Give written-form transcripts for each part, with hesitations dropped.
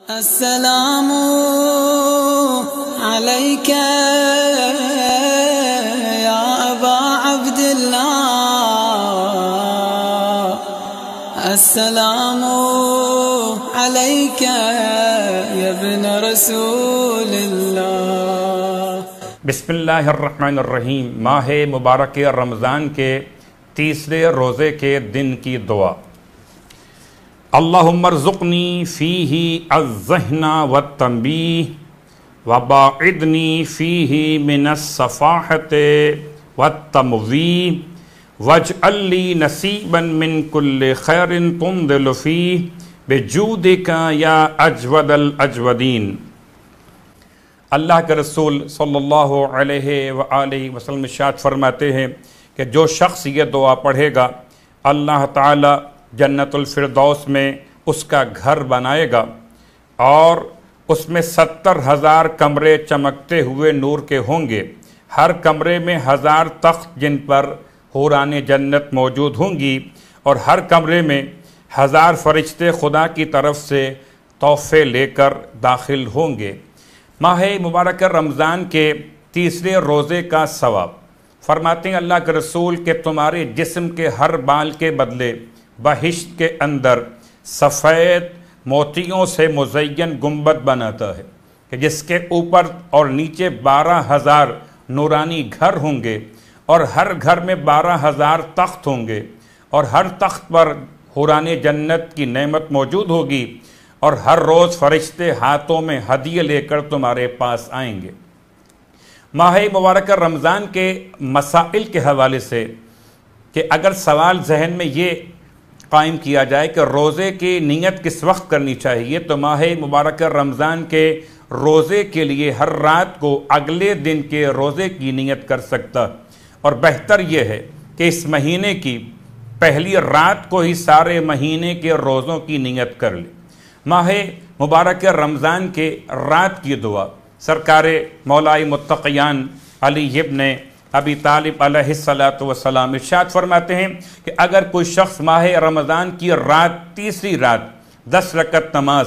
السلام عليك يا أبا عبد الله، السلام عليك يا ابن رسول الله۔ بسم اللہ الرحمن الرحیم۔ ماہ مبارک رمضان کے تیسرے روزے کے دن کی دعا۔ اللہم ارزقنی فیہ الذہن والتنبیہ وباعدنی فیہ من الصفاحۃ والتمویہ واجعل لی نصیبا من کل خیر تنزل فیہ بجودک یا اجود الاجودین۔ اللہ کے رسول صلی اللہ علیہ وآلہ وسلم ارشاد فرماتے ہیں کہ جو شخص یہ دعا پڑھے گا اللہ تعالی جنت الفردوس میں اس کا گھر بنائے گا اور اس میں 70,000 کمرے چمکتے ہوئے نور کے ہوں گے، ہر کمرے میں 1000 تخت جن پر حوران جنت موجود ہوں گی، اور ہر کمرے میں 1000 فرشتے خدا کی طرف سے تحفے لے کر داخل ہوں گے۔ ماہ مبارک رمضان کے تیسرے روزے کا ثواب۔ فرماتے ہیں اللہ کے رسول کہ تمہارے جسم کے ہر بال کے بدلے بہشت کے اندر سفید موتیوں سے مزین گنبد بناتا ہے کہ جس کے اوپر اور نیچے 12,000 نورانی گھر ہوں گے، اور ہر گھر میں 12,000 تخت ہوں گے، اور ہر تخت پر حوران جنت کی نعمت موجود ہوگی، اور ہر روز فرشتے ہاتھوں میں ہدیے لے کر تمہارے پاس آئیں گے۔ ماہ مبارک رمضان کے مسائل کے حوالے سے کہ اگر سوال ذہن میں یہ قائم کیا جائے کہ روزے کی نیت کس وقت کرنی چاہیے، تو ماہ مبارک رمضان کے روزے کے لیے ہر رات کو اگلے دن کے روزے کی نیت کر سکتا، اور بہتر یہ ہے کہ اس مہینے کی پہلی رات کو ہی سارے مہینے کے روزوں کی نیت کر لے۔ ماہ مبارک رمضان کے رات کی دعا سرکار مولائے متقیان علی ابن ابی طالب علیہ السلام ارشاد فرماتے ہیں کہ اگر کوئی شخص ماہ رمضان کی رات تیسری رات 10 رکعت نماز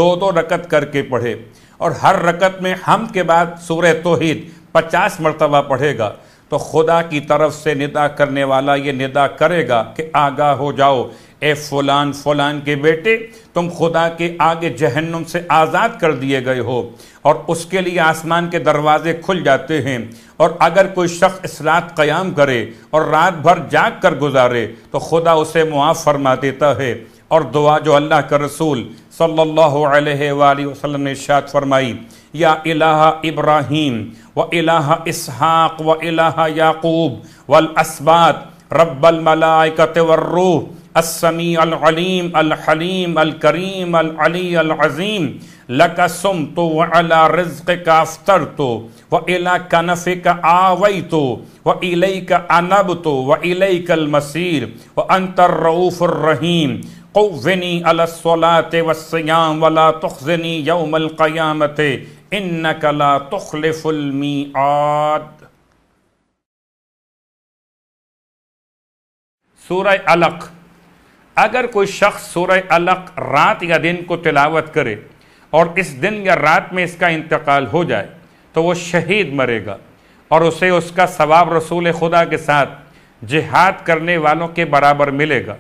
2 رکعت کر کے پڑھے، اور ہر رکعت میں حمد کے بعد سورہ توحید 50 مرتبہ پڑھے گا، تو خدا کی طرف سے ندا کرنے والا یہ ندا کرے گا کہ آگاہ ہو جاؤ اے فلان فلان کے بیٹے، تم خدا کے آگے جہنم سے آزاد کر دیے گئے ہو، اور اس کے لیے آسمان کے دروازے کھل جاتے ہیں۔ اور اگر کوئی شخص اس رات قیام کرے اور رات بھر جاگ کر گزارے تو خدا اسے معاف فرما دیتا ہے۔ اور دعا جو اللہ کا رسول صلی اللہ علیہ وآلہ وسلم نے ارشاد فرمائی، یا الہ ابراہیم و الہ اسحاق و الہ یعقوب والاسباط رب الملائکۃ والروح السمیع العلیم الحلیم الکریم العلی العظیم لک صمت وعلی رزقک افطرت وإلی کنفک آویت وإلیک انبت وإلیک المصیر وانت الرؤوف الرحیم قوّنی علی الصلاۃ والصیام ولا تخزنی یوم القیامۃ انک لا تخلف المیعاد۔ سورہ علق۔ اگر کوئی شخص سورہ علق رات یا دن کو تلاوت کرے اور اس دن یا رات میں اس کا انتقال ہو جائے تو وہ شہید مرے گا، اور اسے اس کا ثواب رسول خدا کے ساتھ جہاد کرنے والوں کے برابر ملے گا۔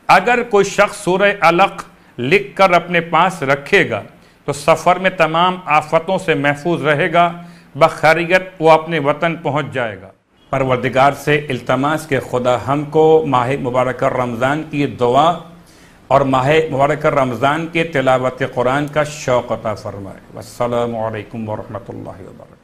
اگر کوئی شخص سورہ علق لکھ کر اپنے پاس رکھے گا تو سفر میں تمام آفتوں سے محفوظ رہے گا، بخیریت وہ اپنے وطن پہنچ جائے گا۔ پروردگار سے التماس کہ خدا ہم کو ماہ مبارک رمضان کی دعا اور ماہ مبارک رمضان کے تلاوت قرآن کا شوق عطا فرمائے۔ والسلام علیکم ورحمۃ اللہ وبرکاتہ۔